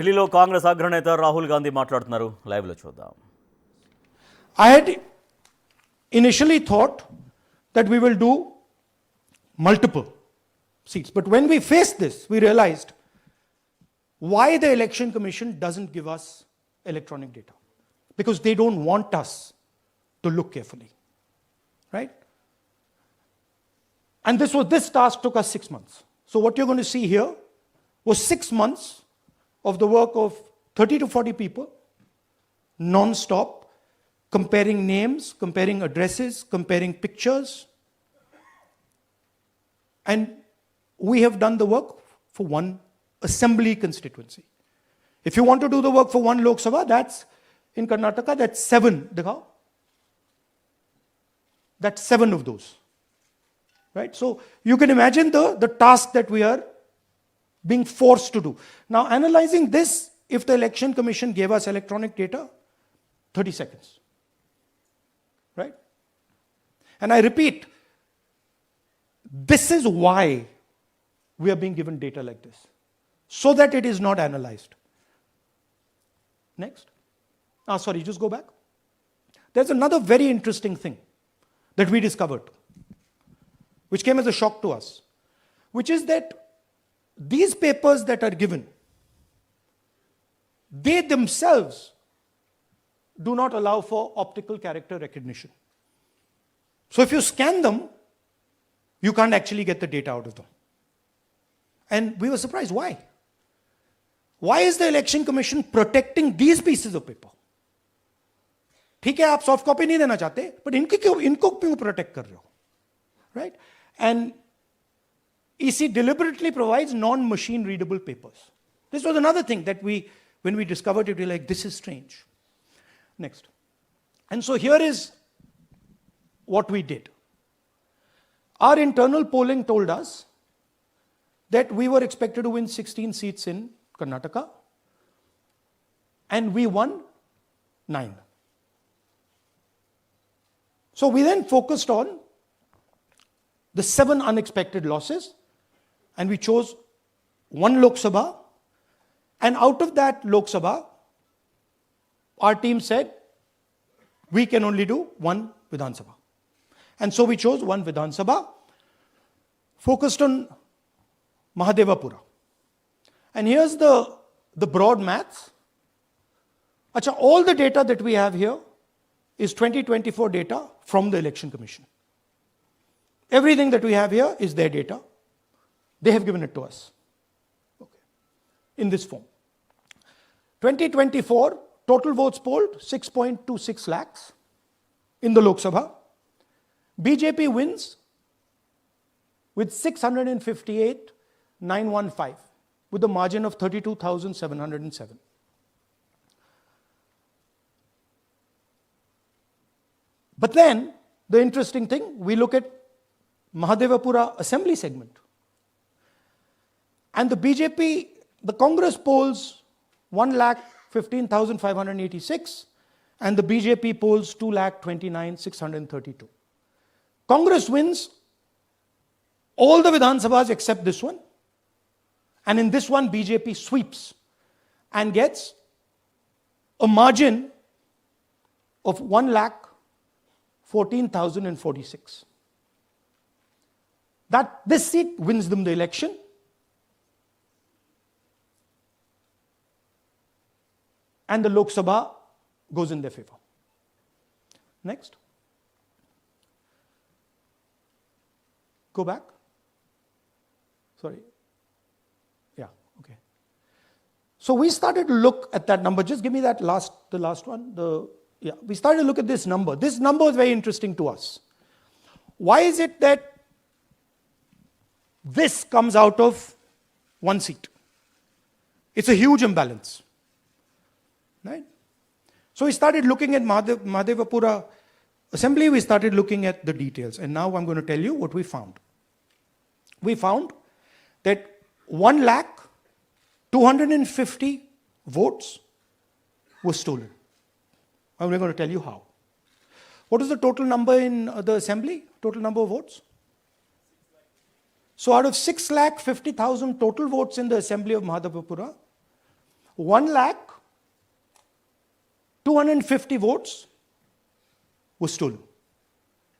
ఢిల్లీలో కాంగ్రెస్ అగ్రనేత రాహుల్ గాంధీ మాట్లాడుతున్నారు. లైవ్ లో చూద్దాం. I had initially thought that we will do multiple seats, but when we faced this, we realized why the Election Commission doesn't give us electronic data. Because they don't want us to look carefully, right? And this task took us 6 months. So what you're going to see here was 6 months of the work of 30 to 40 people, non-stop, comparing names, comparing addresses, comparing pictures. And we have done the work for one assembly constituency. If you want to do the work for one Lok Sabha, that's in Karnataka, that's 7. Dikhao. That's 7 of those. Right? So you can imagine the task that we are being forced to do. Now, analyzing this, if the Election Commission gave us electronic data, 30 seconds. Right? And I repeat, this is why we are being given data like this, so that it is not analyzed. Next. Sorry, just go back. There's another very interesting thing that we discovered, which came as a shock to us, which is that these papers that are given, they themselves do not allow for optical character recognition. So if you scan them, you can't actually get the data out of them. And we were surprised. Why? Why is the Election Commission protecting these pieces of paper? ठीक है, आप soft copy नहीं देना चाहते, but इनको क्यों protect कर रहे हो? Right? And EC deliberately provides non-machine readable papers. This was another thing that when we discovered it, we were like, this is strange. Next. And so here is what we did. Our internal polling told us that we were expected to win 16 seats in Karnataka, and we won 9. So we then focused on the 7 unexpected losses, and we chose 1 Lok Sabha, and out of that Lok Sabha, our team said, we can only do 1 Vidhan Sabha. And so we chose 1 Vidhan Sabha, focused on Mahadevapura. And here's the broad maths. Achha, all the data that we have here is 2024 data from the Election Commission. Everything that we have here is their data. They have given it to us. Okay. In this form. 2024, total votes polled, 6.26 lakhs in the Lok Sabha. BJP wins with 658,915 with a margin of 32,707. But then, the interesting thing, we look at Mahadevapura assembly segment. And the BJP, the Congress polls 1,15,586 and the BJP polls 2,29,632. Congress wins all the Vidhan Sabhas except this one. And in this one, BJP sweeps and gets a margin of 1,14,046. This seat wins them the election. And the Lok Sabha goes in their favor. Next. Go back. Sorry. Yeah, okay. So we started to look at that number. Just give me the last one. We started to look at this number. This number is very interesting to us. Why is it that this comes out of 1 seat? It's a huge imbalance. Right? So we started looking at Mahadevapura assembly, we started looking at the details. And now I'm going to tell you what we found. We found that 1,250,000 votes were stolen. And we're going to tell you how. What is the total number in the assembly? Total number of votes? So out of 6,50,000 total votes in the assembly of Mahadevapura, 1,250,000 votes were stolen.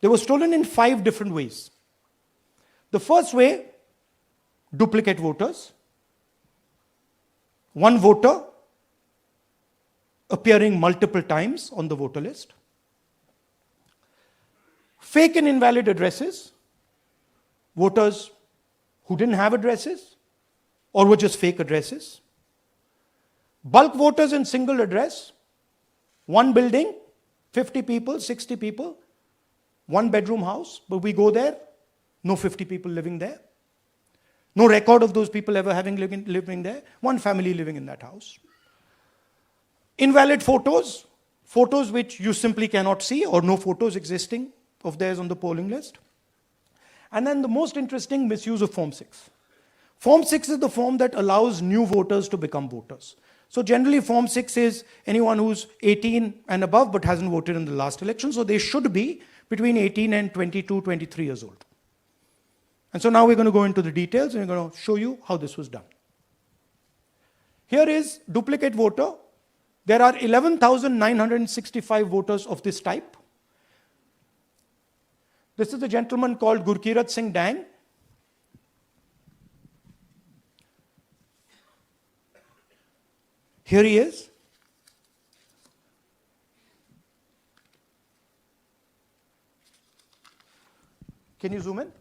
They were stolen in 5 different ways. The first way, duplicate voters. One voter appearing multiple times on the voter list. Fake and invalid addresses. Voters who didn't have addresses or were just fake addresses. Bulk voters in single address. One building, 50 people, 60 people, one bedroom house, but we go there, no 50 people living there. No record of those people ever having living there. One family living in that house. Invalid photos, photos which you simply cannot see or no photos existing of theirs on the polling list. And then the most interesting, misuse of Form 6. Form 6 is the form that allows new voters to become voters. So generally Form 6 is anyone who's 18 and above but hasn't voted in the last election. So they should be between 18 and 22, 23 years old. And so now we're going to go into the details and we're going to show you how this was done. Here is duplicate voter. There are 11,965 voters of this type. This is a gentleman called Gurkirat Singh Dang. Here he is. Can you zoom in?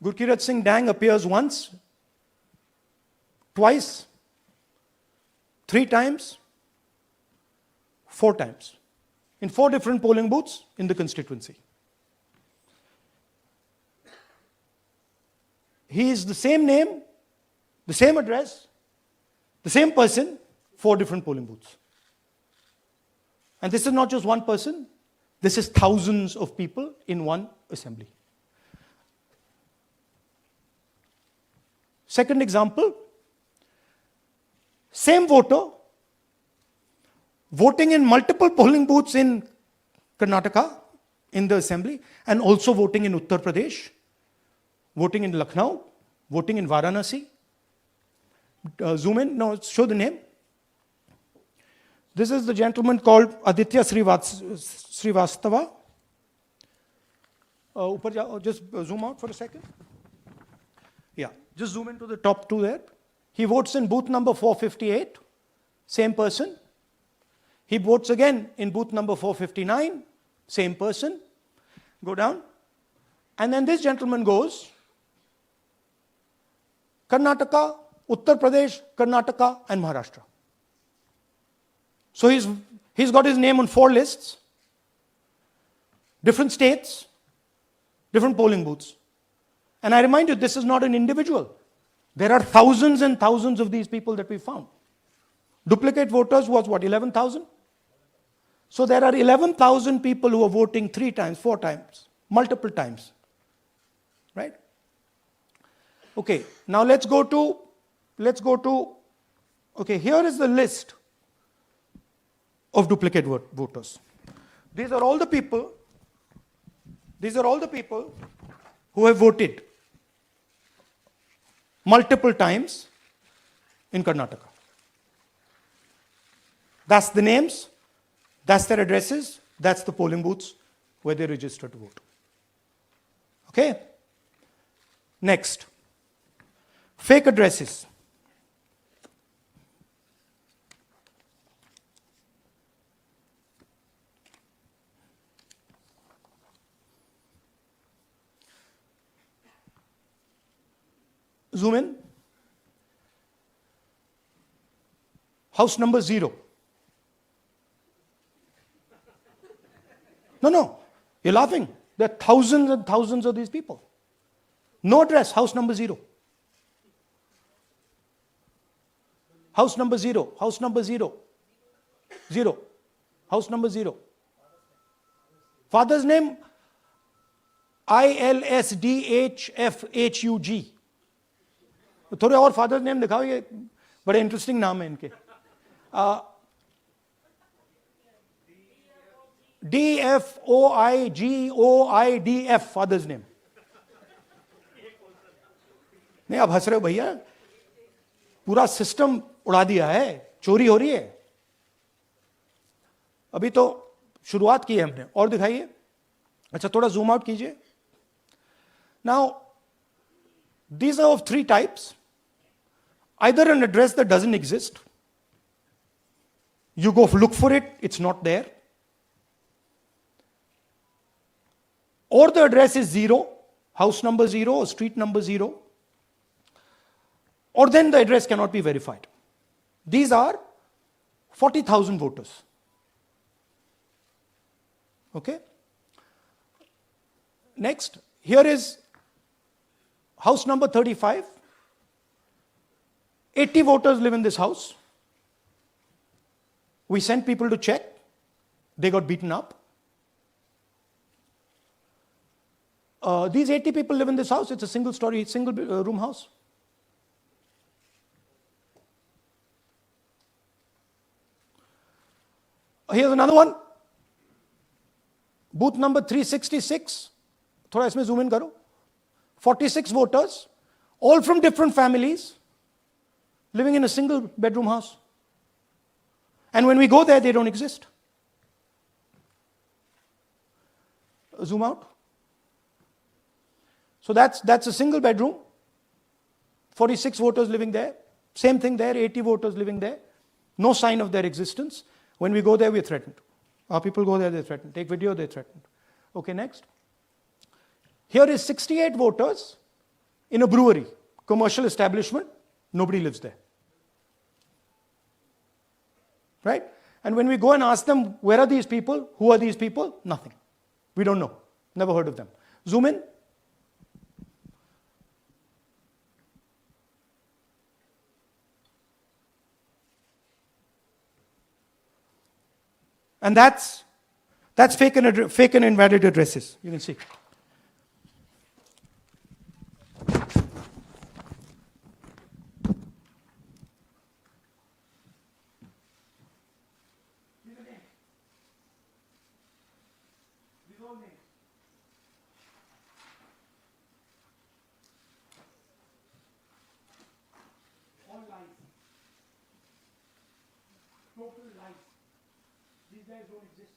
Gurkirat Singh Dang appears once, twice, 3 times, 4 times, in 4 different polling booths in the constituency. He is the same name, the same address, the same person, 4 different polling booths. And this is not just one person, this is thousands of people in one assembly. Second example, same voter voting in multiple polling booths in Karnataka in the assembly and also voting in Uttar Pradesh, voting in Lucknow, voting in Varanasi. Zoom in, no, show the name. This is the gentleman called Aditya Srivastava. Just zoom out for a second. Yeah, just zoom into the top 2 there. He votes in booth number 458, same person. He votes again in booth number 459, same person. Go down. And then this gentleman goes, Karnataka, Uttar Pradesh, Karnataka, and Maharashtra. So he's got his name on 4 lists, different states, different polling booths. And I remind you, this is not an individual. There are thousands and thousands of these people that we found. Duplicate voters was what, 11,000? So there are 11,000 people who are voting 3 times, 4 times, multiple times. Right? Okay, now let's go to, okay, here is the list of duplicate voters. These are all the people who have voted multiple times in Karnataka. That's the names, that's their addresses, that's the polling booths where they registered to vote. Okay? Next, fake addresses. Zoom in. House number 0. No, you're laughing. There are thousands and thousands of these people. No address, house number 0. House number 0, house number 0. 0. House number 0. Father's name, ILSDHFHUG. थोड़े और father's name दिखाओ, ये बड़े interesting नाम है इनके. DFOIGOIDF father's name. नहीं आप हंस रहे हो भैया, पूरा सिस्टम उड़ा दिया है, चोरी हो रही है। अभी तो शुरुआत की है हमने, और दिखाइए। अच्छा, थोड़ा जूम आउट कीजिए। Now these are of three types. Either an address that doesn't exist, you go look for it, it's not there, or the address is 0, house number 0 or street number 0, or then the address cannot be verified. These are 40,000 voters. Okay? Next, here is house number 35. 80 voters live in this house. We sent people to check. They got beaten up. These 80 people live in this house. It's a single story, single room house. Here's another one. Booth number 366. थोड़ा इसमें zoom in करो. 46 voters, all from different families, living in a single bedroom house. And when we go there, they don't exist. Zoom out. So that's a single bedroom. 46 voters living there. Same thing there, 80 voters living there. No sign of their existence. When we go there, we're threatened. Our people go there, they're threatened. Take video, they're threatened. Okay, next. Here is 68 voters in a brewery, commercial establishment. Nobody lives there. Right? And when we go and ask them, where are these people? Who are these people? Nothing. We don't know. Never heard of them. Zoom in. And that's fake and invalid addresses. You can see. All lies. Total lies. These guys don't exist.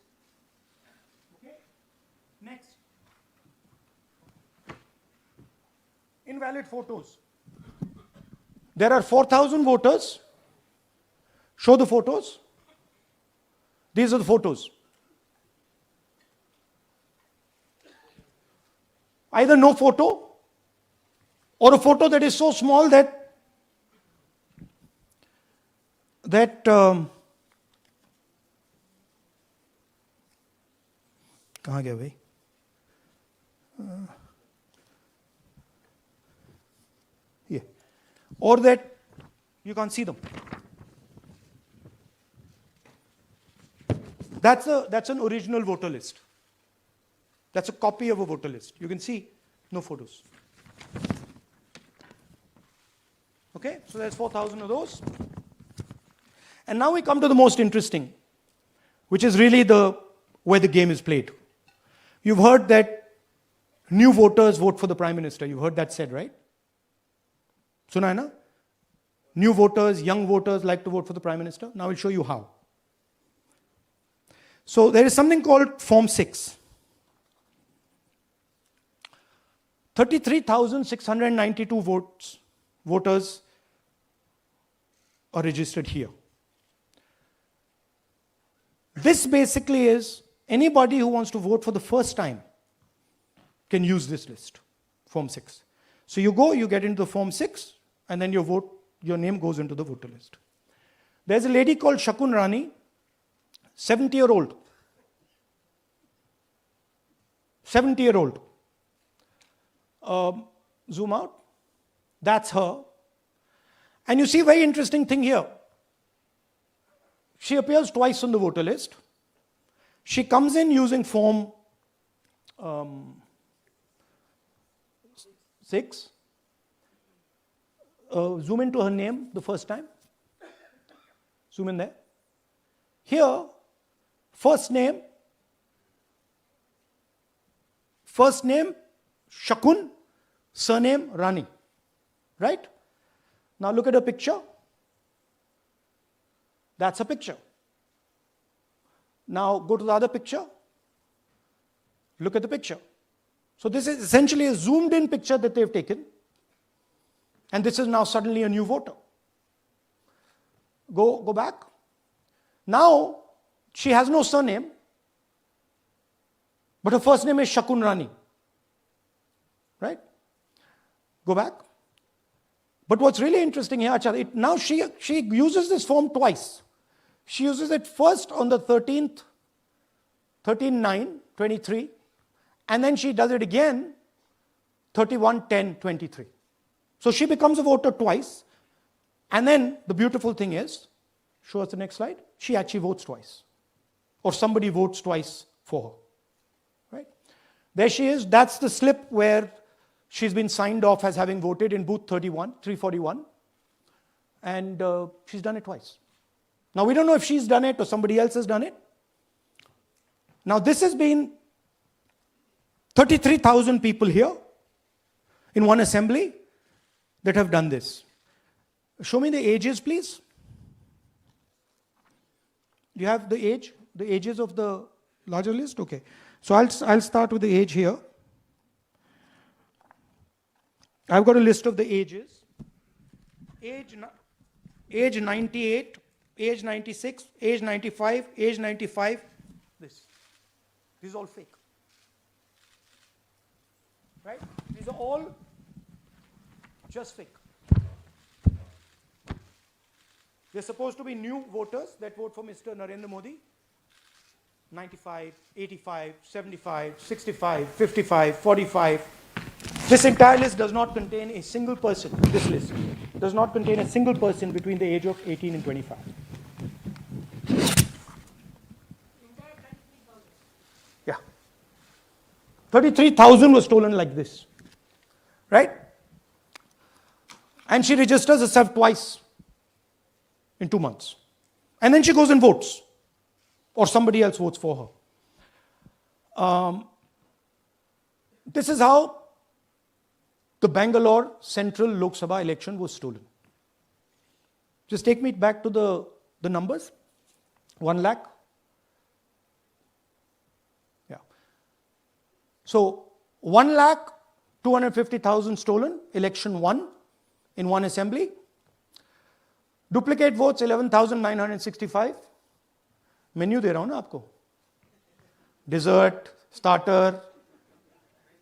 Okay? Next. Invalid photos. There are 4,000 voters. Show the photos. These are the photos. Either no photo or a photo that is so small that कहाँ गया भाई? Yeah. Or that you can't see them. That's an original voter list. That's a copy of a voter list. You can see no photos. Okay, so there's 4,000 of those. And now we come to the most interesting, which is really where the game is played. You've heard that new voters vote for the Prime Minister. You've heard that said, right? Suna hai na? New voters, young voters like to vote for the Prime Minister. Now I'll show you how. So there is something called Form 6. 33,692 voters are registered here. This basically is anybody who wants to vote for the first time can use this list, Form 6. So you go, you get into the Form 6, and then your name goes into the voter list. There's a lady called Shakun Rani, 70-year-old. 70-year-old. Zoom out. That's her. And you see a very interesting thing here. She appears twice on the voter list. She comes in using Form 6. Zoom into her name the first time. Zoom in there. Here, first name Shakun, surname Rani. Right? Now look at her picture. That's a picture. Now go to the other picture. Look at the picture. So this is essentially a zoomed in picture that they've taken. And this is now suddenly a new voter. Go back. Now, she has no surname, but her first name is Shakun Rani. Right? Go back. But what's really interesting here, now she uses this form twice. She uses it first on the 13th, 13/9/23, and then she does it again 31/10/23. So she becomes a voter twice. And then the beautiful thing is, show us the next slide, she actually votes twice. Or somebody votes twice for her. Right? There she is. That's the slip where she's been signed off as having voted in booth 341. And she's done it twice. Now we don't know if she's done it or somebody else has done it. Now this has been 33,000 people here in one assembly that have done this. Show me the ages, please. Do you have the ages of the larger list? Okay. So I'll start with the age here. I've got a list of the ages. Age 98, age 96, age 95, age 95. This is all fake. Right? These are all just fake. They're supposed to be new voters that vote for Mr. Narendra Modi. 95, 85, 75, 65, 55, 45. This entire list does not contain a single person. This list does not contain a single person between the age of 18 and 25. Yeah. 33,000 was stolen like this. Right? And she registers herself twice in 2 months. And then she goes and votes. Or somebody else votes for her. This is how the Bangalore Central Lok Sabha election was stolen. Just take me back to the numbers. 1 lakh. Yeah. So 1,250,000 stolen, election won in one assembly. Duplicate votes 11,965. Menu दे रहा हूं ना आपको. Dessert, starter,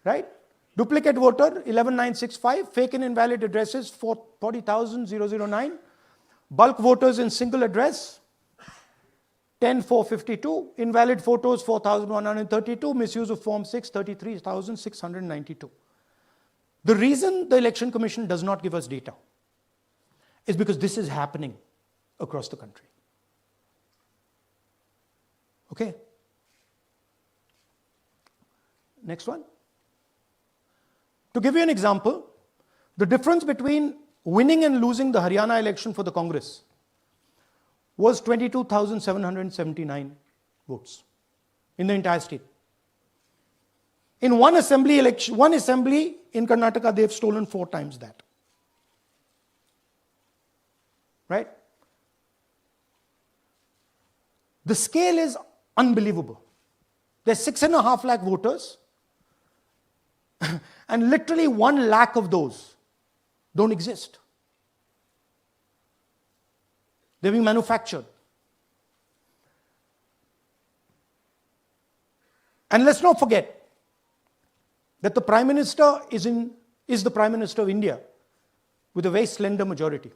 right? Duplicate voter 11,965. Fake and invalid addresses 40,009. Bulk voters in single address 10,452. Invalid photos 4,132. Misuse of Form 6 33,692. The reason the Election Commission does not give us data is because this is happening across the country. Okay? Next one. To give you an example, the difference between winning and losing the Haryana election for the Congress was 22,779 votes in the entire state. In one assembly in Karnataka, they've stolen 4 times that. Right? The scale is unbelievable. There's 6.5 lakh voters, and literally 1 lakh of those don't exist. They're being manufactured. And let's not forget that the Prime Minister is the Prime Minister of India with a very slender majority,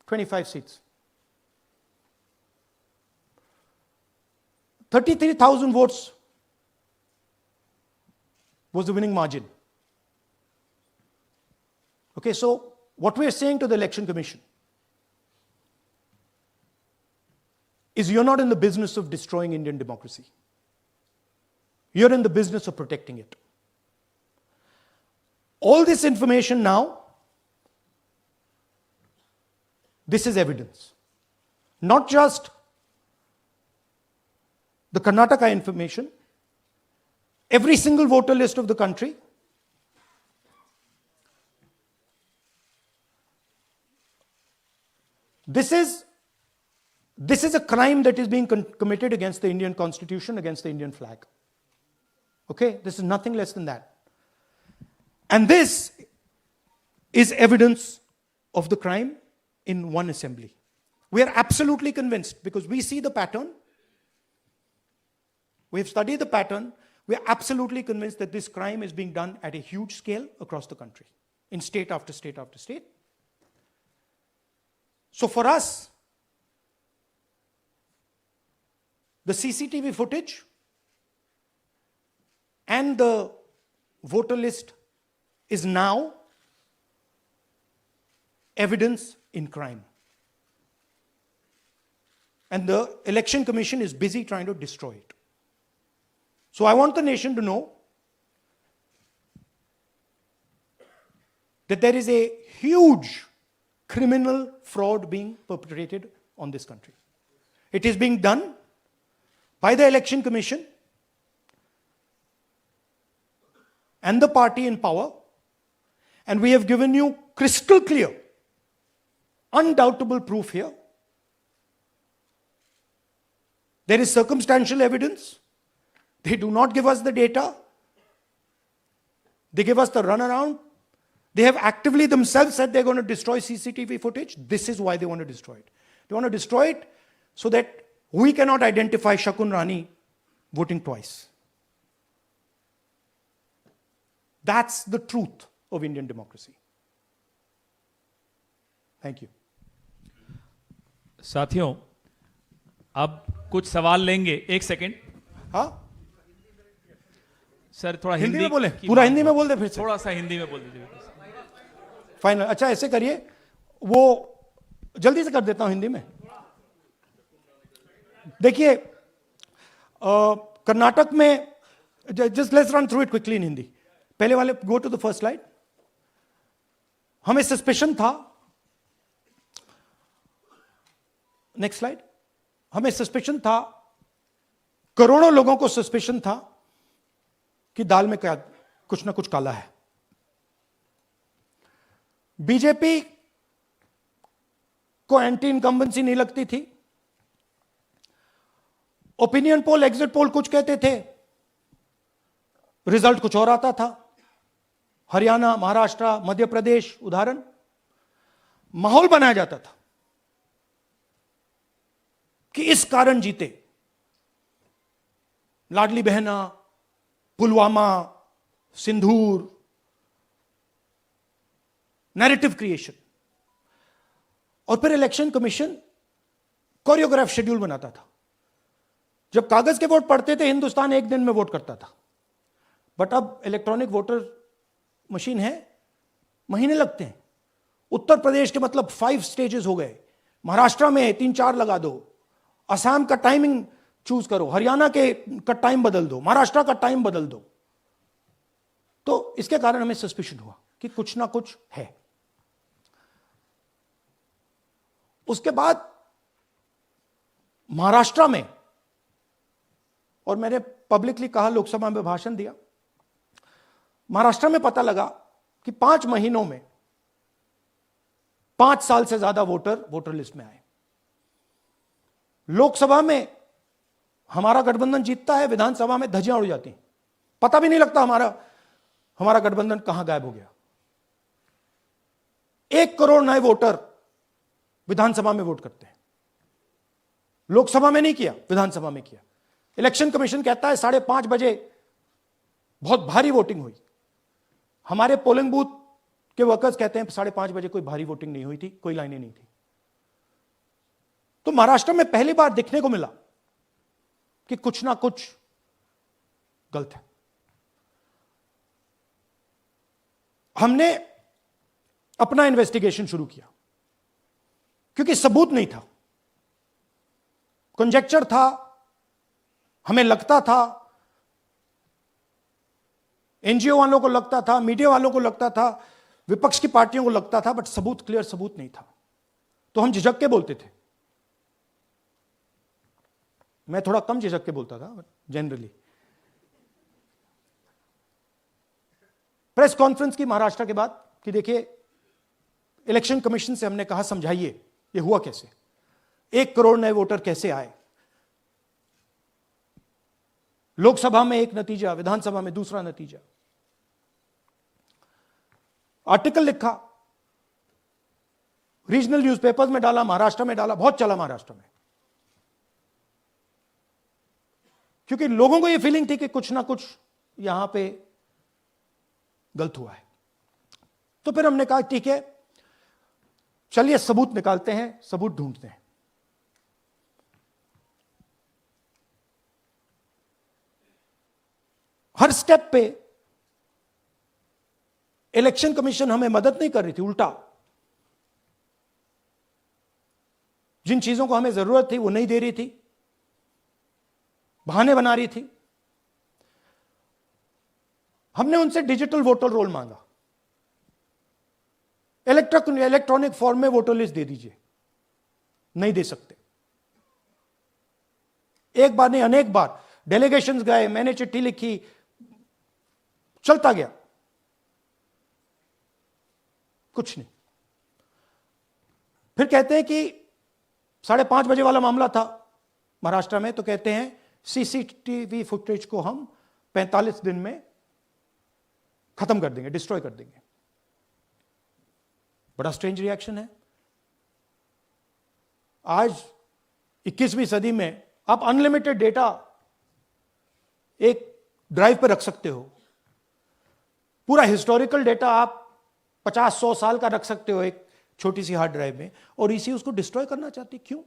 25 seats. 33,000 votes was the winning margin. Okay, so what we are saying to the Election Commission is you're not in the business of destroying Indian democracy. You're in the business of protecting it. All this information now, this is evidence. Not just the Karnataka information, every single voter list of the country, this is This is a crime that is being committed against the Indian Constitution, against the Indian flag. Okay? This is nothing less than that. And this is evidence of the crime in one assembly. We are absolutely convinced because we see the pattern. We have studied the pattern. We are absolutely convinced that this crime is being done at a huge scale across the country, in state after state after state. So for us, the CCTV footage and the voter list is now evidence in crime. And the Election Commission is busy trying to destroy it. So I want the nation to know that there is a huge criminal fraud being perpetrated on this country. It is being done by the Election Commission and the party in power, and we have given you crystal clear, undoubtable proof here. There is circumstantial evidence. They do not give us the data. They give us the runaround. They have actively themselves said they're going to destroy CCTV footage. This is why they want to destroy it. They want to destroy it so that we cannot identify Shakun Rani voting twice. That's the truth of Indian democracy. Thank you. साथियों, अब कुछ सवाल लेंगे। एक second. हाँ, sir थोड़ा हिंदी हिंदी में बोले, की पूरा बात हिंदी में हो। बोल दे फिर से। थोड़ा सा हिंदी में बोल दीजिए। फाइनल। अच्छा ऐसे करिए, वो जल्दी से कर देता हूं हिंदी में। देखिए, कर्नाटक में, just let's run through it quickly in Hindi. पहले वाले, go to the first slide. हमें सस्पेशन था, नेक्स्ट स्लाइड। हमें सस्पेशन था, करोड़ों लोगों को सस्पेशन था कि दाल में क्या कुछ ना कुछ काला है। बीजेपी को एंटी इनकम्बेंसी नहीं लगती थी। ओपिनियन पोल, एग्जिट पोल कुछ कहते थे, रिजल्ट कुछ और आता था। हरियाणा, महाराष्ट्र, मध्य प्रदेश उदाहरण, माहौल बनाया जाता था कि इस कारण जीते। लाडली बहना, पुलवामा, सिंदूर, नैरेटिव क्रिएशन। और फिर इलेक्शन कमीशन कोरियोग्राफ शेड्यूल बनाता था। जब कागज के वोट पड़ते थे, हिंदुस्तान एक दिन में वोट करता था। बट अब इलेक्ट्रॉनिक वोटर मशीन है, महीने लगते हैं। उत्तर प्रदेश के मतलब 5 स्टेजेस हो गए। महाराष्ट्र में 3-4 लगा दो। असम का टाइमिंग चूज करो, हरियाणा के का टाइम बदल दो, महाराष्ट्र का टाइम बदल दो। तो इसके कारण हमें सस्पिशन हुआ कि कुछ ना कुछ है। उसके बाद महाराष्ट्र में, और मैंने पब्लिकली कहा, लोकसभा में भाषण दिया, महाराष्ट्र में पता लगा कि 5 महीनों में 5 साल से ज्यादा वोटर लिस्ट में आए। लोकसभा में हमारा गठबंधन जीतता है, विधानसभा में धज्जियां उड़ जाती हैं। पता भी नहीं लगता हमारा गठबंधन कहां गायब हो गया। 1 करोड़ नए वोटर विधानसभा में वोट करते हैं। लोकसभा में नहीं किया, विधानसभा में किया। इलेक्शन कमीशन कहता है 5:30 बजे बहुत भारी वोटिंग हुई। हमारे पोलिंग बूथ के वर्कर्स कहते हैं 5:30 बजे कोई भारी वोटिंग नहीं हुई थी, कोई लाइनें नहीं थी। तो महाराष्ट्र में पहली बार देखने को मिला कि कुछ ना कुछ गलत है। हमने अपना इन्वेस्टिगेशन शुरू किया क्योंकि सबूत नहीं था, कंजेक्चर था। हमें लगता था, एनजीओ वालों को लगता था, मीडिया वालों को लगता था, विपक्ष की पार्टियों को लगता था, बट सबूत, क्लियर सबूत नहीं था। तो हम झिझक के बोलते थे। मैं थोड़ा कम झिझक के बोलता था, बट जनरली। प्रेस कॉन्फ्रेंस की महाराष्ट्र के बाद कि देखिए, इलेक्शन कमीशन से हमने कहा समझाइए ये हुआ कैसे। 1 करोड़ नए वोटर कैसे आए, लोकसभा में एक नतीजा, विधानसभा में दूसरा नतीजा। आर्टिकल लिखा, रीजनल न्यूज़पेपर्स में डाला, महाराष्ट्र में डाला, बहुत चला महाराष्ट्र में, क्योंकि लोगों को यह फीलिंग थी कि कुछ ना कुछ यहां पे गलत हुआ है। तो फिर हमने कहा ठीक है, चलिए सबूत निकालते हैं, सबूत ढूंढते हैं। हर स्टेप पे इलेक्शन कमीशन हमें मदद नहीं कर रही थी, उल्टा जिन चीजों को हमें जरूरत थी वो नहीं दे रही थी, बहाने बना रही थी। हमने उनसे डिजिटल वोटर रोल मांगा, इलेक्ट्रॉनिक फॉर्म में वोटर लिस्ट दे दीजिए, नहीं दे सकते। एक बार नहीं, अनेक बार डेलीगेशंस गए, मैंने चिट्ठी लिखी, चलता गया, कुछ नहीं। फिर कहते हैं कि 5:30 बजे वाला मामला था महाराष्ट्र में, तो कहते हैं सीसीटीवी फुटेज को हम 45 दिन में खत्म कर देंगे, डिस्ट्रॉय कर देंगे। बड़ा स्ट्रेंज रिएक्शन है। आज 21वीं सदी में आप अनलिमिटेड डेटा एक ड्राइव पर रख सकते हो, पूरा हिस्टोरिकल डेटा आप 50-100 साल का रख सकते हो एक छोटी सी हार्ड ड्राइव में, और इसी उसको डिस्ट्रॉय करना चाहती, क्यों?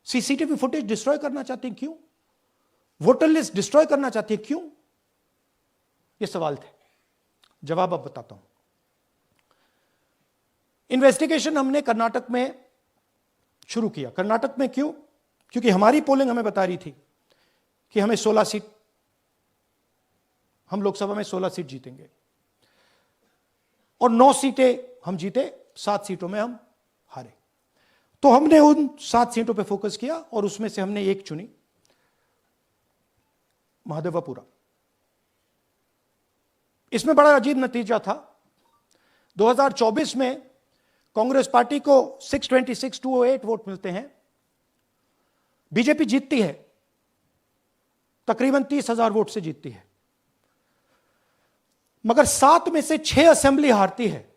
सीसीटीवी फुटेज डिस्ट्रॉय करना चाहती हैं, क्यों? वोटर लिस्ट डिस्ट्रॉय करना चाहती है, क्यों? ये सवाल थे, जवाब अब बताता हूं। इन्वेस्टिगेशन हमने कर्नाटक में शुरू किया। कर्नाटक में क्यों? क्योंकि हमारी पोलिंग हमें बता रही थी कि हमें 16 सीट, हम लोकसभा में 16 सीट जीतेंगे, और 9 सीटें हम जीते, 7 सीटों में हम हारे। तो हमने उन 7 सीटों पे फोकस किया, और उसमें से हमने एक चुनी, महादेवपुरा। इसमें बड़ा अजीब नतीजा था। 2024 में कांग्रेस पार्टी को 626-208 वोट मिलते हैं, बीजेपी जीतती है, तकरीबन 30,000 वोट से जीतती है, मगर 7 में से 6 असेंबली हारती है,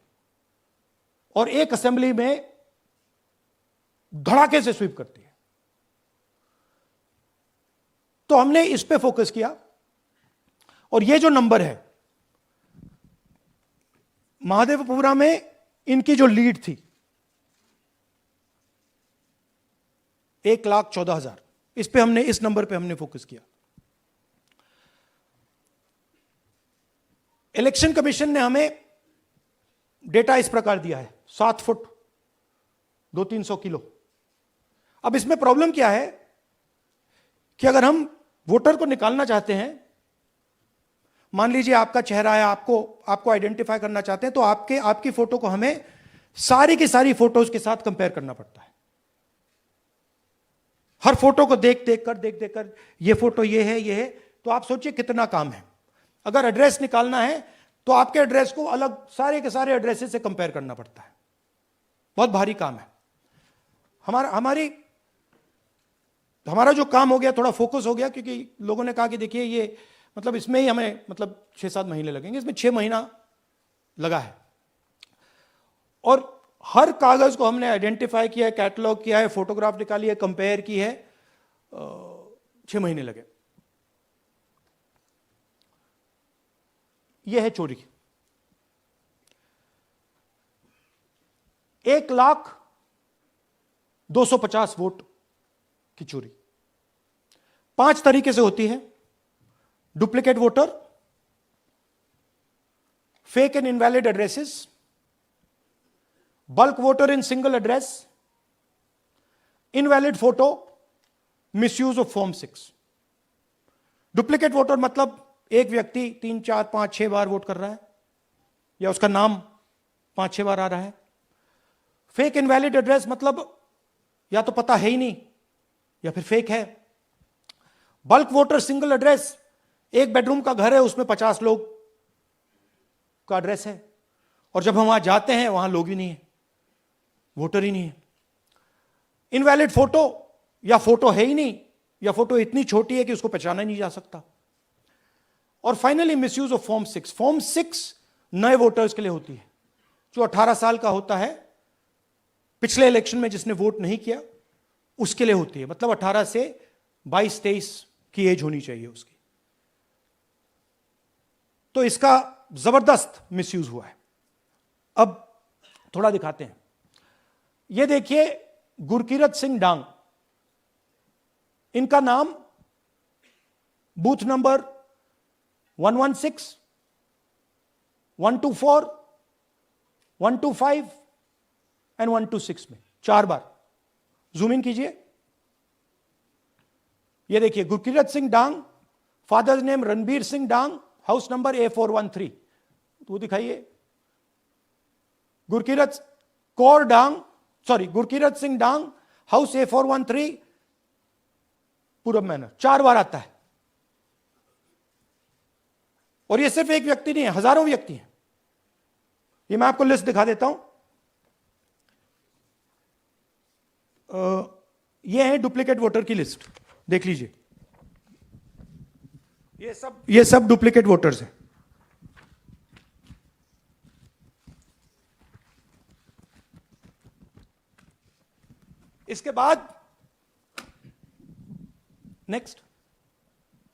और एक असेंबली में धड़ाके से स्वीप करती है। तो हमने इस पे फोकस किया, और ये जो नंबर है, महादेवपुरा में इनकी जो लीड थी 1,14,000, इस पे हमने, इस नंबर पे हमने फोकस किया। इलेक्शन कमीशन ने हमें डेटा इस प्रकार दिया है, 7 फुट 200-300 किलो। अब इसमें प्रॉब्लम क्या है कि अगर हम वोटर को निकालना चाहते हैं, मान लीजिए आपका चेहरा है, आपको आइडेंटिफाई करना चाहते हैं, तो आपकी फोटो को हमें सारी की सारी फोटोज के साथ कंपेयर करना पड़ता है। हर फोटो को देख कर ये फोटो ये है, तो आप सोचिए कितना काम है। अगर एड्रेस निकालना है तो आपके एड्रेस को अलग सारे के सारे एड्रेसेस से कंपेयर करना पड़ता है, बहुत भारी काम है। हमारा जो काम हो गया, थोड़ा फोकस हो गया, क्योंकि लोगों ने कहा कि देखिए ये मतलब इसमें ही हमें मतलब 6-7 महीने लगेंगे, इसमें 6 महीना लगा है, और हर कागज को हमने आइडेंटिफाई किया है, कैटलॉग किया है, फोटोग्राफ निकाली है, कंपेयर की है, 6 महीने लगे। यह है चोरी। 1,02,50 वोट की चोरी 5 तरीके से होती है। Duplicate voter, fake and invalid addresses, bulk voter in single address, invalid photo, misuse of form 6। Duplicate voter मतलब एक व्यक्ति 3, 4, 5, 6 बार वोट कर रहा है, या उसका नाम 5-6 बार आ रहा है। फेक इनवैलिड एड्रेस मतलब या तो पता है ही नहीं या फिर फेक है। बल्क वोटर सिंगल एड्रेस, एक बेडरूम का घर है, उसमें 50 लोग का एड्रेस है, और जब हम वहां जाते हैं वहां लोग ही नहीं है, वोटर ही नहीं है। इनवैलिड फोटो, या फोटो है ही नहीं, या फोटो इतनी छोटी है कि उसको पहचाना नहीं जा सकता। और finally misuse of form 6। Form 6 नए वोटर्स के लिए होती है, जो 18 साल का होता है, पिछले इलेक्शन में जिसने वोट नहीं किया उसके लिए होती है। मतलब 18 से 22-23 की एज होनी चाहिए उसकी। तो इसका जबरदस्त मिसयूज हुआ है। अब थोड़ा दिखाते हैं। यह देखिए गुरकीरत सिंह डांग, इनका नाम बूथ नंबर 116, 124, 125 एंड 126 में 4 बार। जूम इन कीजिए। यह देखिए गुरकीरत सिंह डांग, फादर्स नेम रणबीर सिंह डांग, हाउस नंबर A413। तो दिखाइए गुरकीरत कौर डांग, सॉरी गुरकीरत सिंह डांग, हाउस A413, पूरब मैनर। 4 बार आता है। और यह सिर्फ एक व्यक्ति नहीं है, हजारों व्यक्ति हैं। ये मैं आपको लिस्ट दिखा देता हूं। ये है डुप्लीकेट वोटर की लिस्ट, देख लीजिए। ये सब डुप्लीकेट वोटर्स हैं। इसके बाद नेक्स्ट,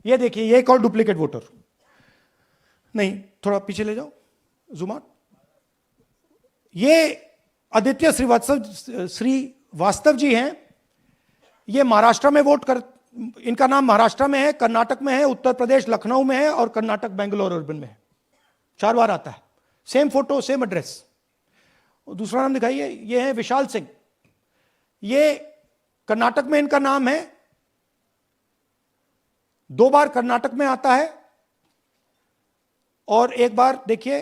ये देखिए, ये एक और डुप्लीकेट वोटर। नहीं, थोड़ा पीछे ले जाओ, जूम आउट। ये आदित्य श्रीवास्तव जी हैं। ये महाराष्ट्र में वोट कर, इनका नाम महाराष्ट्र में है, कर्नाटक में है, उत्तर प्रदेश लखनऊ में है, और कर्नाटक बेंगलोर अर्बन में है। 4 बार आता है। Same photo, same address. दूसरा नाम दिखाइए। ये है विशाल सिंह। ये कर्नाटक में इनका नाम है, 2 बार कर्नाटक में आता है, और 1 बार देखिए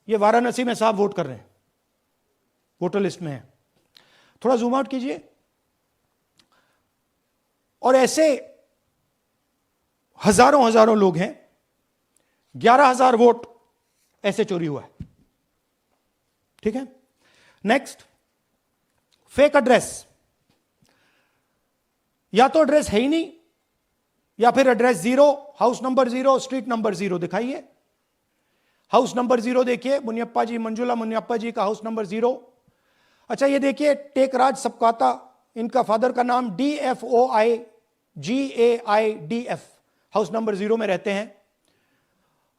ये वाराणसी में साहब वोट कर रहे हैं, वोटर लिस्ट में है। थोड़ा जूम आउट कीजिए। और ऐसे हजारों लोग हैं। 11,000 वोट ऐसे चोरी हुआ है। ठीक है। Next, fake address. या तो एड्रेस है ही नहीं, या फिर address 0, house number 0, street number 0। दिखाइए हाउस नंबर 0, देखिए मुनियप्पा जी, मंजुला मुनियप्पा जी का हाउस नंबर 0। अच्छा, ये देखिए टेकराज सबकाता, इनका फादर का नाम DFOIGAIDF, हाउस नंबर 0 में रहते हैं।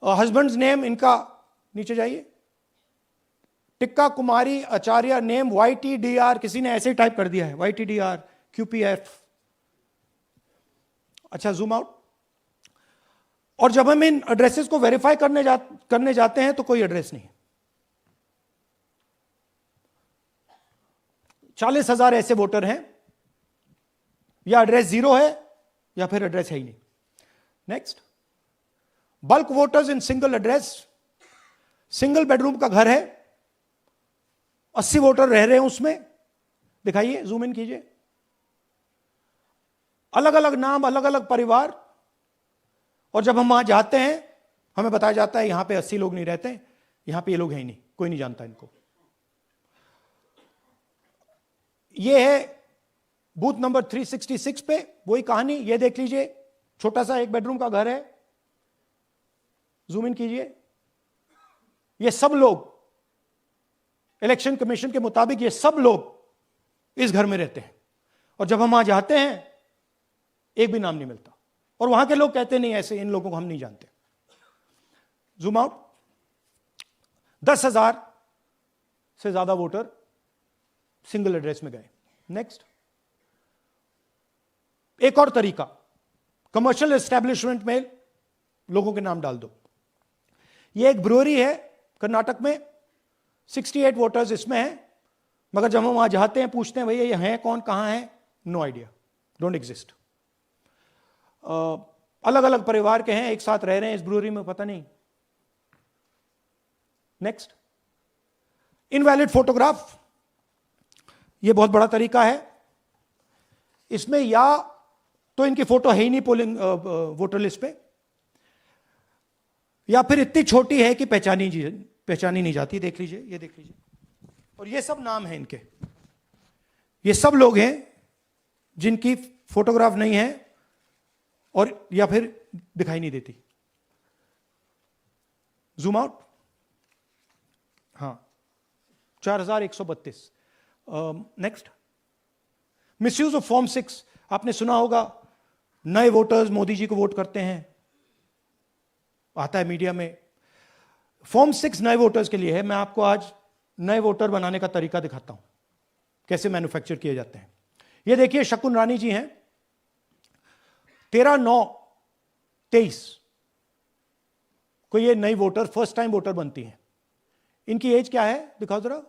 हस्बैंड्स नेम इनका, नीचे जाइए, टिक्का कुमारी आचार्य, नेम YTDR, किसी ने ऐसे ही टाइप कर दिया है, YTDR QPF। अच्छा, जूम आउट। और जब हम इन एड्रेसेस को वेरीफाई करने जाते हैं तो कोई एड्रेस नहीं। 40,000 ऐसे वोटर हैं, या एड्रेस 0 है, या फिर एड्रेस है ही नहीं। Next, bulk voters in single address. Single bedroom का घर है, 80 वोटर रह रहे हैं उसमें। दिखाइए, जूम इन कीजिए। अलग अलग नाम, अलग अलग परिवार। और जब हम वहां जाते हैं हमें बताया जाता है यहां पे 80 लोग नहीं रहते, यहां पे ये लोग हैं ही नहीं, कोई नहीं जानता इनको। ये है बूथ नंबर 366 पे वही कहानी। ये देख लीजिए, छोटा सा 1 बेडरूम का घर है। जूम इन कीजिए। ये सब लोग, इलेक्शन कमीशन के मुताबिक ये सब लोग इस घर में रहते हैं। और जब हम वहां जाते हैं एक भी नाम नहीं मिलता, और वहां के लोग कहते नहीं ऐसे, इन लोगों को हम नहीं जानते। Zoom out. 10,000 से ज्यादा वोटर सिंगल एड्रेस में गए। नेक्स्ट, एक और तरीका, कमर्शियल एस्टेब्लिशमेंट में लोगों के नाम डाल दो। ये एक ब्रूअरी है कर्नाटक में, 68 वोटर्स इसमें हैं, मगर जब हम वहां जाते हैं पूछते हैं भैया ये हैं कौन, कहां है, नो आइडिया, डोंट एग्जिस्ट। अलग अलग परिवार के हैं, एक साथ रह रहे हैं इस ब्रूअरी में, पता नहीं। Next, invalid photograph. यह बहुत बड़ा तरीका है। इसमें या तो इनकी फोटो है ही नहीं पोलिंग वोटर लिस्ट पे, या फिर इतनी छोटी है कि पहचानी नहीं जाती। देख लीजिए, ये देख लीजिए। और ये सब नाम है इनके, ये सब लोग हैं जिनकी फोटोग्राफ नहीं है और या फिर दिखाई नहीं देती। जूम आउट, हाँ 4132। Next, misuse of form 6। आपने सुना होगा नए वोटर्स मोदी जी को वोट करते हैं, आता है मीडिया में। फॉर्म 6 नए वोटर्स के लिए है। मैं आपको आज नए वोटर बनाने का तरीका दिखाता हूं, कैसे मैन्युफैक्चर किए जाते हैं। ये देखिए शकुन रानी जी हैं, 13/9/23 को ये नई वोटर, फर्स्ट टाइम वोटर बनती हैं। इनकी एज क्या है दिखाओ जरा।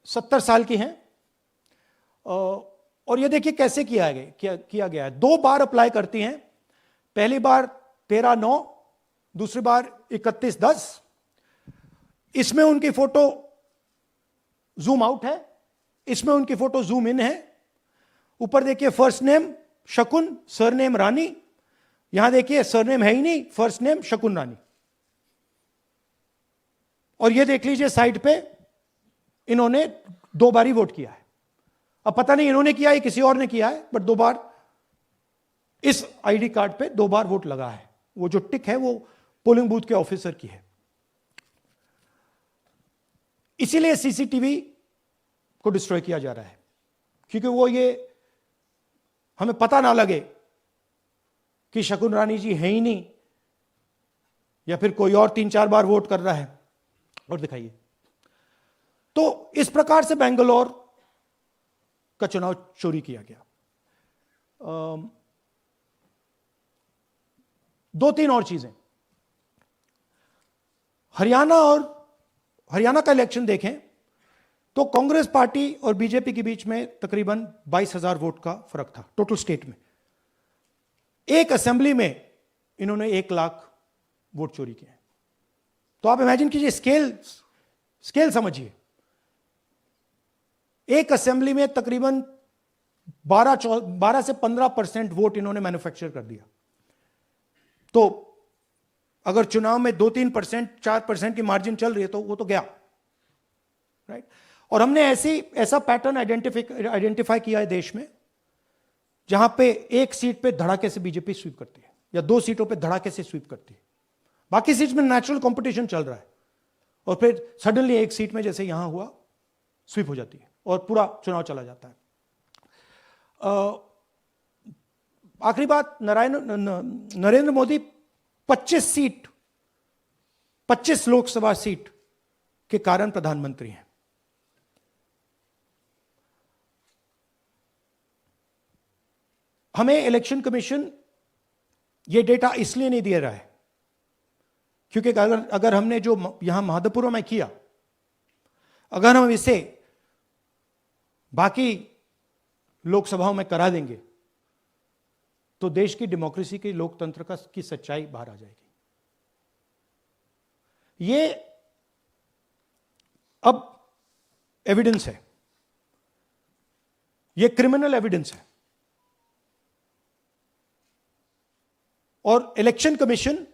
70 साल की हैं। और ये देखिए कैसे किया गया है। 2 बार अप्लाई करती हैं। पहली बार 13/9, दूसरी बार 31/10। इसमें उनकी फोटो जूम आउट है, इसमें उनकी फोटो जूम इन है। ऊपर देखिए फर्स्ट नेम शकुन, सरनेम रानी। यहां देखिए सरनेम है ही नहीं, फर्स्ट नेम शकुन रानी। और ये देख लीजिए साइड पे इन्होंने 2 बार ही वोट किया है। अब पता नहीं इन्होंने किया है किसी और ने किया है, बट 2 बार इस आईडी कार्ड पे 2 बार वोट लगा है। वो जो टिक है वो पोलिंग बूथ के ऑफिसर की है। इसीलिए सीसीटीवी को डिस्ट्रॉय किया जा रहा है, क्योंकि वो ये हमें पता ना लगे कि शकुन रानी जी है ही नहीं या फिर कोई और 3-4 बार वोट कर रहा है। और दिखाइए। तो इस प्रकार से बेंगलोर का चुनाव चोरी किया गया। 2-3 और चीजें। हरियाणा का इलेक्शन देखें तो कांग्रेस पार्टी और बीजेपी के बीच में तकरीबन 22,000 वोट का फर्क था टोटल स्टेट में। एक असेंबली में इन्होंने 1 लाख वोट चोरी किए। तो आप इमेजिन कीजिए, स्केल समझिए। एक असेंबली में तकरीबन 12 से 15% वोट इन्होंने मैन्युफैक्चर कर दिया। तो अगर चुनाव में 2-3%, 4% की मार्जिन चल रही है तो वो तो गया, राइट। और हमने ऐसा पैटर्न आइडेंटिफाई किया है देश में, जहां पे एक सीट पे धड़ाके से बीजेपी स्वीप करती है या 2 सीटों पे धड़ाके से स्वीप करती है। बाकी सीट में नेचुरल कंपटीशन चल रहा है और फिर सडनली एक सीट में जैसे यहां हुआ स्वीप हो जाती है और पूरा चुनाव चला जाता है। आखिरी बात, नरेंद्र मोदी 25 लोकसभा सीट के कारण प्रधानमंत्री हैं। हमें इलेक्शन कमीशन यह डेटा इसलिए नहीं दे रहा है क्योंकि अगर हमने जो यहां महादपुर में किया, अगर हम इसे बाकी लोकसभाओं में करा देंगे तो देश की डेमोक्रेसी की, लोकतंत्र की सच्चाई बाहर आ जाएगी। ये अब एविडेंस है, ये क्रिमिनल एविडेंस है। और इलेक्शन कमीशन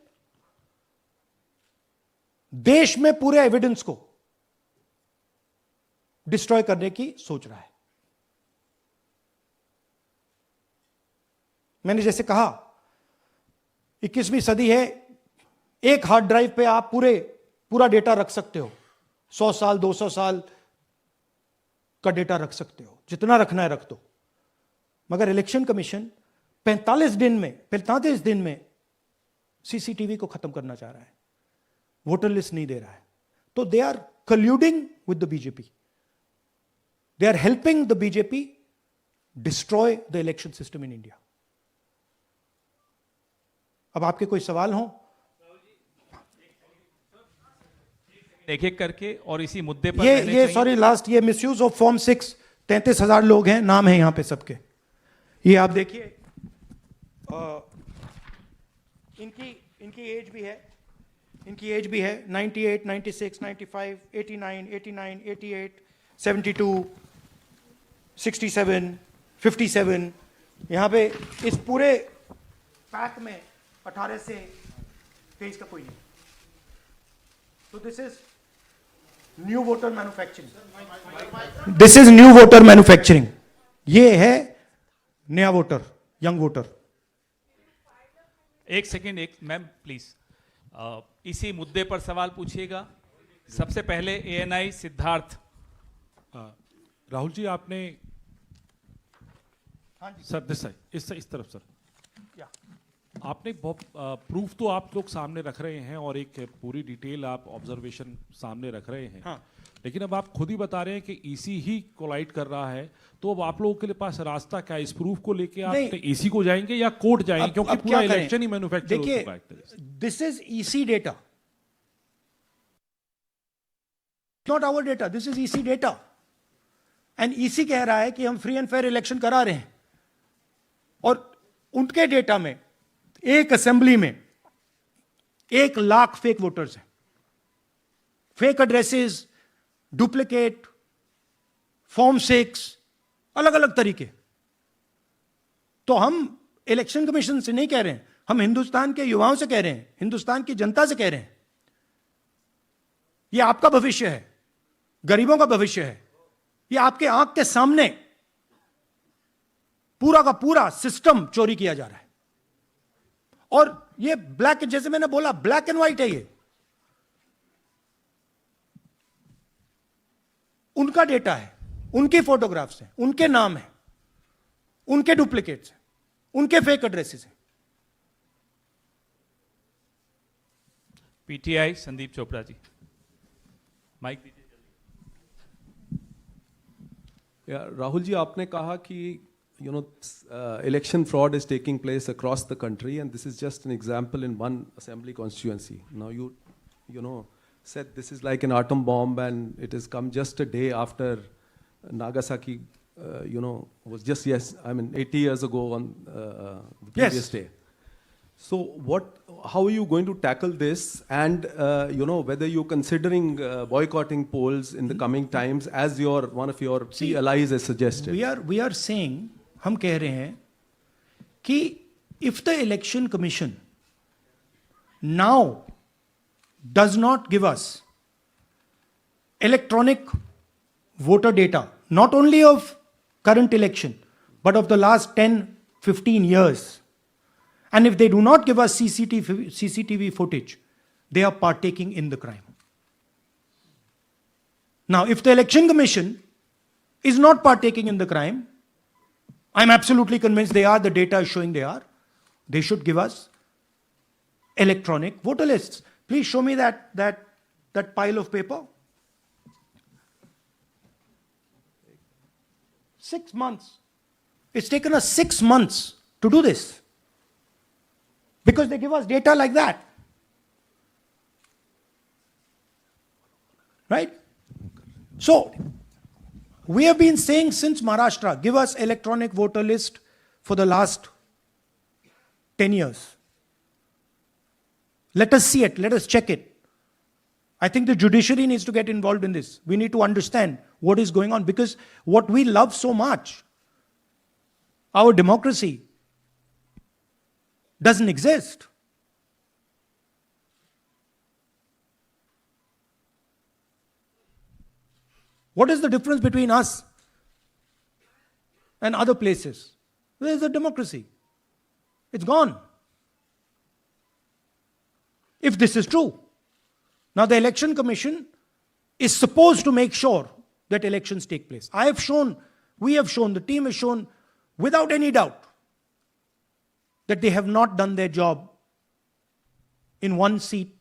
देश में पूरे एविडेंस को डिस्ट्रॉय करने की सोच रहा है। मैंने जैसे कहा 21वीं सदी है, एक हार्ड ड्राइव पे आप पूरा डेटा रख सकते हो। 100 साल 200 साल का डेटा रख सकते हो, जितना रखना है रख दो। मगर इलेक्शन कमीशन 45 दिन में सीसीटीवी को खत्म करना चाह रहा है, वोटर लिस्ट नहीं दे रहा है। तो they are colluding with the BJP, they are helping the BJP destroy the election system in India. अब आपके कोई सवाल हो? एक एक करके और इसी मुद्दे पर ये सॉरी लास्ट, ये मिसयूज ऑफ फॉर्म 6 33,000 लोग हैं, नाम है यहां पे सबके। ये आप देखिए, इनकी एज भी है, 98, 96, 95, 89, 88, 72, 67, 57। यहां पे इस पूरे पैक में 18 से 23 का कोई नहीं। So this is new voter manufacturing. This is new voter manufacturing. ये है नया वोटर, यंग वोटर. एक सेकंड, एक मैम प्लीज इसी मुद्दे पर सवाल पूछिएगा. सबसे पहले एएनआई सिद्धार्थ. राहुल जी आपने सर इस तरफ सर आपने बहुत प्रूफ तो आप लोग सामने रख रहे हैं और एक पूरी डिटेल आप ऑब्जर्वेशन सामने रख रहे हैं. हाँ. लेकिन अब आप खुद ही बता रहे हैं कि ईसी ही कोलाइड कर रहा है, तो अब आप लोगों के पास रास्ता क्या है? इस प्रूफ को लेके आप ईसी को जाएंगे या कोर्ट जाएंगे? क्योंकि पूरा इलेक्शन ही मैन्युफैक्चर हो चुका है. This is EC data, not our data. This is EC data and EC कह रहा है कि हम फ्री एंड फेयर इलेक्शन करा रहे हैं, और उनके डेटा में एक असेंबली में 1 लाख फेक वोटर्स हैं. फेक एड्रेसेस, डुप्लीकेट, फॉर्म 6, अलग अलग तरीके. तो हम इलेक्शन कमीशन से नहीं कह रहे हैं, हम हिंदुस्तान के युवाओं से कह रहे हैं, हिंदुस्तान की जनता से कह रहे हैं, ये आपका भविष्य है, गरीबों का भविष्य है. ये आपके आंख के सामने पूरा का पूरा सिस्टम चोरी किया जा रहा है. और ये ब्लैक, जैसे मैंने बोला, ब्लैक एंड व्हाइट है. ये उनका डेटा है, उनकी फोटोग्राफ्स हैं, उनके नाम हैं, उनके डुप्लीकेट्स हैं, उनके फेक एड्रेसेस हैं. पीटीआई संदीप चोपड़ा जी, माइक दीजिए. राहुल जी, आपने कहा कि election fraud is taking place across the country, and this is just an example in one assembly constituency. Now you said this is like an atom bomb, and it has come just a day after Nagasaki, was just 80 years ago on the previous day. So how are you going to tackle this, and whether you're considering boycotting polls in the coming times, as one of your key allies has suggested? We are saying, हम कह रहे हैं कि if the election commission now does not give us electronic voter data, not only of current election, but of the last 10-15 years, and if they do not give us CCTV footage, they are partaking in the crime. Now, if the election commission is not partaking in the crime, I'm absolutely convinced they are, the data is showing they are, they should give us electronic voter lists. Please show me that pile of paper. 6 months. It's taken us 6 months to do this, because they give us data like that. Right? So, we have been saying since Maharashtra, give us electronic voter list for the last 10 years. Let us see it, let us check it. I think the judiciary needs to get involved in this. We need to understand what is going on, because what we love so much, our democracy, doesn't exist. What is the difference between us and other places? Where is the democracy? It's gone. If this is true. Now the election commission is supposed to make sure that elections take place. We have shown, the team has shown without any doubt that they have not done their job in one seat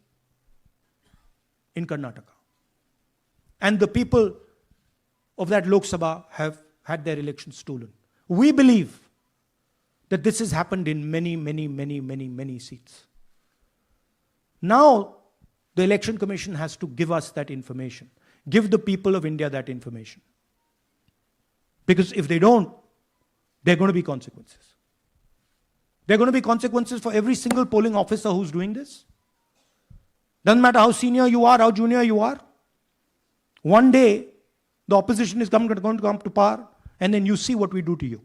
in Karnataka. And the people of that Lok Sabha have had their elections stolen. We believe that this has happened in many seats. Now, the Election Commission has to give us that information. Give the people of India that information. Because if they don't, there are going to be consequences. There are going to be consequences for every single polling officer who's doing this. Doesn't matter how senior you are, how junior you are. One day, the opposition is going to come to power, and then you see what we do to you.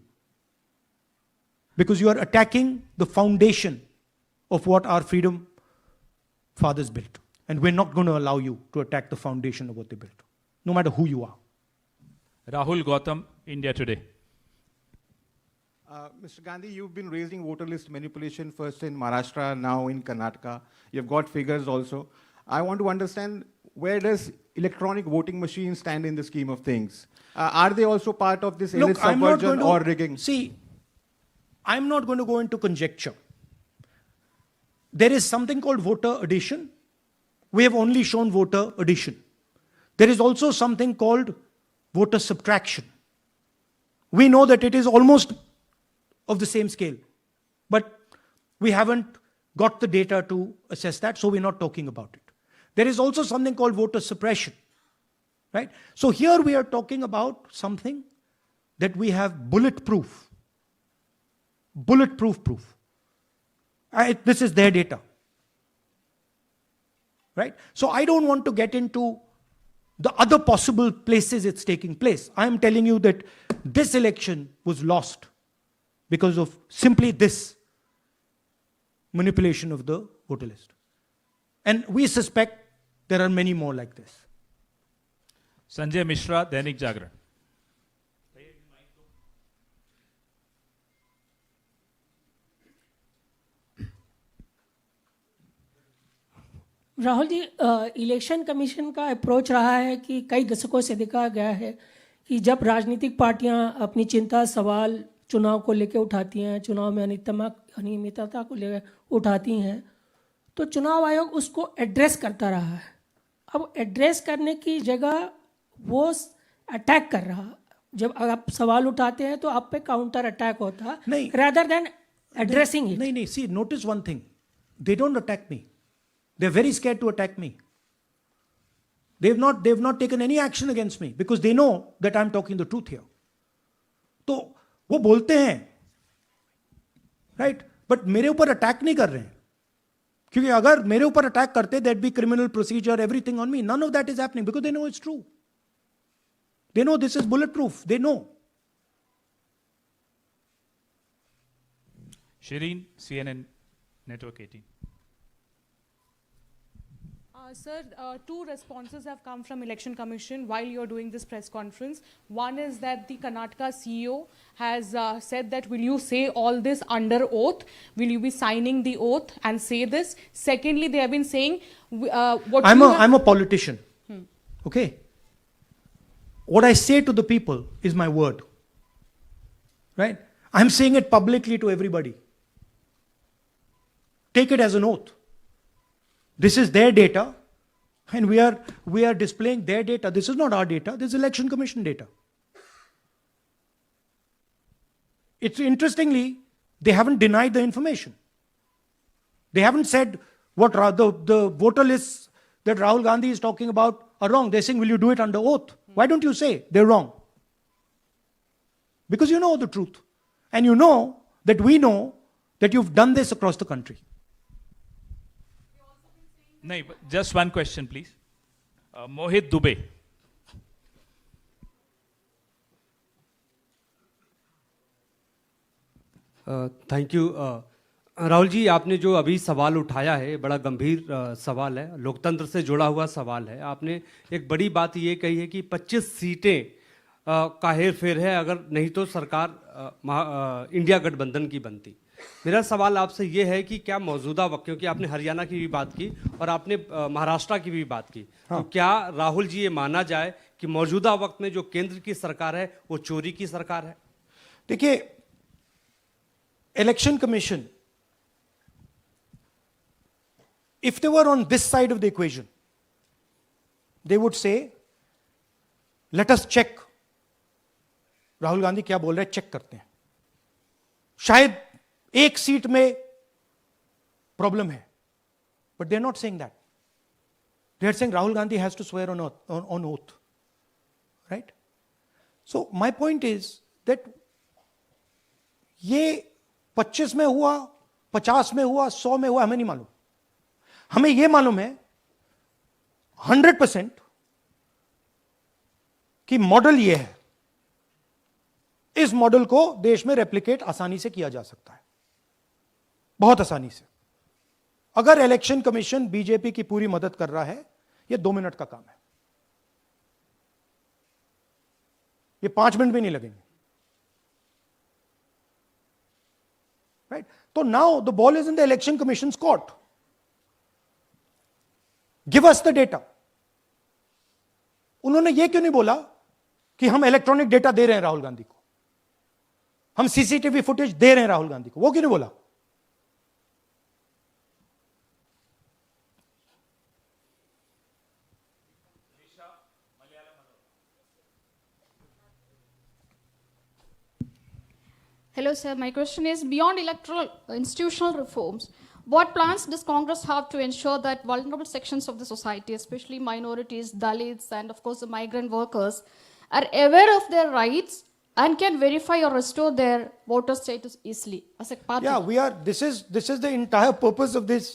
Because you are attacking the foundation of what our freedom fathers built. And we're not going to allow you to attack the foundation of what they built, no matter who you are. Rahul Gautam, India Today. Mr. Gandhi, you've been raising voter list manipulation first in Maharashtra, now in Karnataka. You've got figures also. I want to understand, where does electronic voting machines stand in the scheme of things? Are they also part of this elite subversion or rigging? See, I'm not going to go into conjecture. There is something called voter addition. We have only shown voter addition. There is also something called voter subtraction. We know that it is almost of the same scale, but we haven't got the data to assess that, so we're not talking about it. There is also something called voter suppression, right? So here we are talking about something that we have bulletproof proof. This is their data, right? So I don't want to get into the other possible places it's taking place. I am telling you that this election was lost because of simply this manipulation of the voter list. And we suspect there are many more like this. Sanjay Mishra, Dainik Jagran. Rahul ji, election commission का approach रहा है कि कई दशकों से देखा गया है कि जब राजनीतिक पार्टियां अपनी चिंता सवाल चुनाव को लेकर उठाती हैं, चुनाव में अनियमितता को लेकर उठाती हैं, तो चुनाव आयोग उसको एड्रेस करता रहा है। अब एड्रेस करने की जगह वो अटैक कर रहा। जब आप सवाल उठाते हैं तो आप पे काउंटर अटैक होता नहीं, rather than addressing it. नहीं, see, notice one thing. They don't attack me. They're very scared to attack me. They've not taken any action against me because they know that I'm talking the truth here. तो वो बोलते हैं, right? But मेरे ऊपर attack नहीं कर रहे हैं, क्योंकि अगर मेरे ऊपर अटैक करते, there'd be criminal procedure, everything on me. None of that is happening because they know it's true. They know this is bulletproof. They know. Shireen, CNN Network 18. Sir, two responses have come from Election Commission while you're doing this press conference. One is that the Karnataka CEO has said that, will you say all this under oath? Will you be signing the oath and say this? Secondly, they have been saying I'm a politician. Okay? What I say to the people is my word. Right? I'm saying it publicly to everybody. Take it as an oath. This is their data, and we are displaying their data. This is not our data. This is Election Commission data. It's interestingly, they haven't denied the information. They haven't said what the voter lists that Rahul Gandhi is talking about are wrong. They're saying, will you do it under oath? Why don't you say they're wrong? Because you know the truth. And you know that we know that you've done this across the country. No, just one question, please. Mohit Dubey. Thank you. Rahul ji, आपने जो अभी सवाल उठाया है बड़ा गंभीर सवाल है, लोकतंत्र से जुड़ा हुआ सवाल है। आपने एक बड़ी बात ये कही है कि 25 सीटें का हेर फेर है, अगर नहीं तो सरकार इंडिया गठबंधन की बनती। मेरा सवाल आपसे ये है कि क्या मौजूदा वक्त, क्योंकि आपने हरियाणा की भी बात की और आपने महाराष्ट्र की भी बात की, तो क्या राहुल जी ये माना जाए कि मौजूदा वक्त में जो केंद्र की सरकार है वो चोरी की सरकार है? देखिए, election commission, if they were on this side of the equation, they would say, let us check. Rahul Gandhi क्या बोल रहे हैं, चेक करते हैं। शायद एक सीट में प्रॉब्लम है, but they're not saying that. They are saying Rahul Gandhi has to swear on oath, right? So my point is that ये 25 में हुआ, 50 में हुआ, 100 में हुआ, हमें नहीं मालूम। हमें ये मालूम है 100% कि मॉडल ये है। इस मॉडल को देश में रेप्लिकेट आसानी से किया जा सकता है, बहुत आसानी से। अगर इलेक्शन कमीशन बीजेपी की पूरी मदद कर रहा है, यह 2 मिनट का काम है, ये 5 मिनट भी नहीं लगेंगे, राइट? तो now the ball is in the election commissions court. Give us the data. उन्होंने यह क्यों नहीं बोला कि हम इलेक्ट्रॉनिक डेटा दे रहे हैं राहुल गांधी को, हम सीसीटीवी फुटेज दे रहे हैं राहुल गांधी को? वो क्यों नहीं बोला? Hello, sir. My question is, beyond electoral institutional reforms, what plans does Congress have to ensure that vulnerable sections of the society, especially minorities, Dalits, and of course the migrant workers, are aware of their rights and can verify or restore their voter status easily as a part Yeah, of we are. This is the entire purpose of this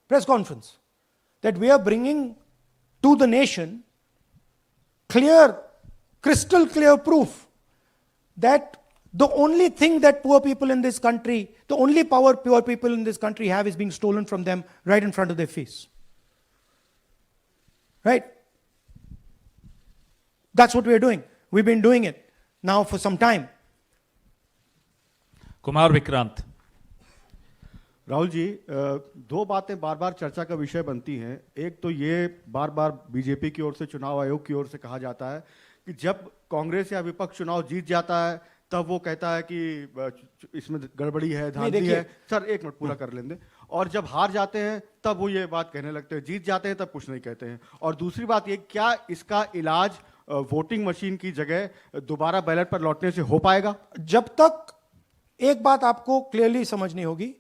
press conference, that we are bringing to the nation clear, crystal clear proof that the only thing that poor people in this country, the only power poor people in this country have is being stolen from them right in front of their face. Right? That's what we're doing. We've been doing it now for some time. Kumar Vikrant. Rahul ji, दो बातें बार बार चर्चा का विषय बनती हैं. एक तो ये बार बार बीजेपी की ओर से, चुनाव आयोग की ओर से कहा जाता है कि जब कांग्रेस या विपक्ष चुनाव जीत जाता है तब वो कहता है कि इसमें गड़बड़ी है, धांधली है. सर एक मिनट पूरा कर लेंगे. और जब हार जाते हैं तब वो ये बात कहने लगते हैं, जीत जाते हैं तब कुछ नहीं कहते हैं. और दूसरी बात ये, क्या इसका इलाज वोटिंग मशीन की जगह दोबारा बैलेट पर लौटने से हो पाएगा? जब तक, एक बात आपको क्लियरली समझनी होगी,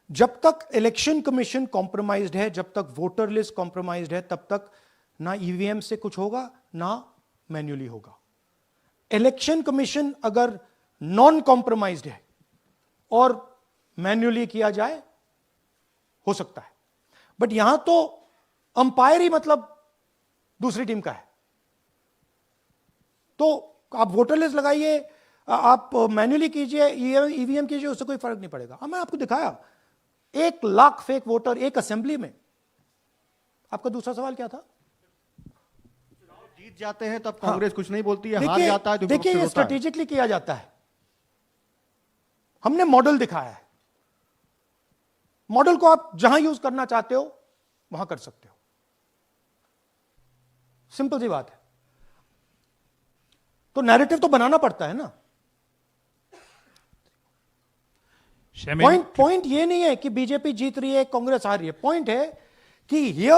जब तक इलेक्शन कमीशन कॉम्प्रोमाइज्ड है, जब तक वोटर लिस्ट कॉम्प्रोमाइज्ड है, तब तक ना ईवीएम से कुछ होगा ना मैन्युअली होगा. इलेक्शन कमीशन अगर नॉन कॉम्प्रोमाइज्ड है और मैन्युअली किया जाए, हो सकता है. बट यहां तो अंपायर ही मतलब दूसरी टीम का है. तो आप वोटर लिस्ट लगाइए, आप मैन्युअली कीजिए, ईवीएम कीजिए, उससे कोई फर्क नहीं पड़ेगा. मैं आपको दिखाया 1 लाख फेक वोटर एक असेंबली में. आपका दूसरा सवाल क्या था? जीत जाते हैं तब कांग्रेस कुछ नहीं बोलती है, हार देखिए, जाता है तो देखिए, ये स्ट्रेटेजिकली किया जाता है. हमने मॉडल दिखाया है. मॉडल को आप जहां यूज करना चाहते हो वहां कर सकते हो. सिंपल सी बात है. तो नैरेटिव तो बनाना पड़ता है ना. पॉइंट ये नहीं है कि बीजेपी जीत रही है, कांग्रेस हार रही है. पॉइंट है कि हियर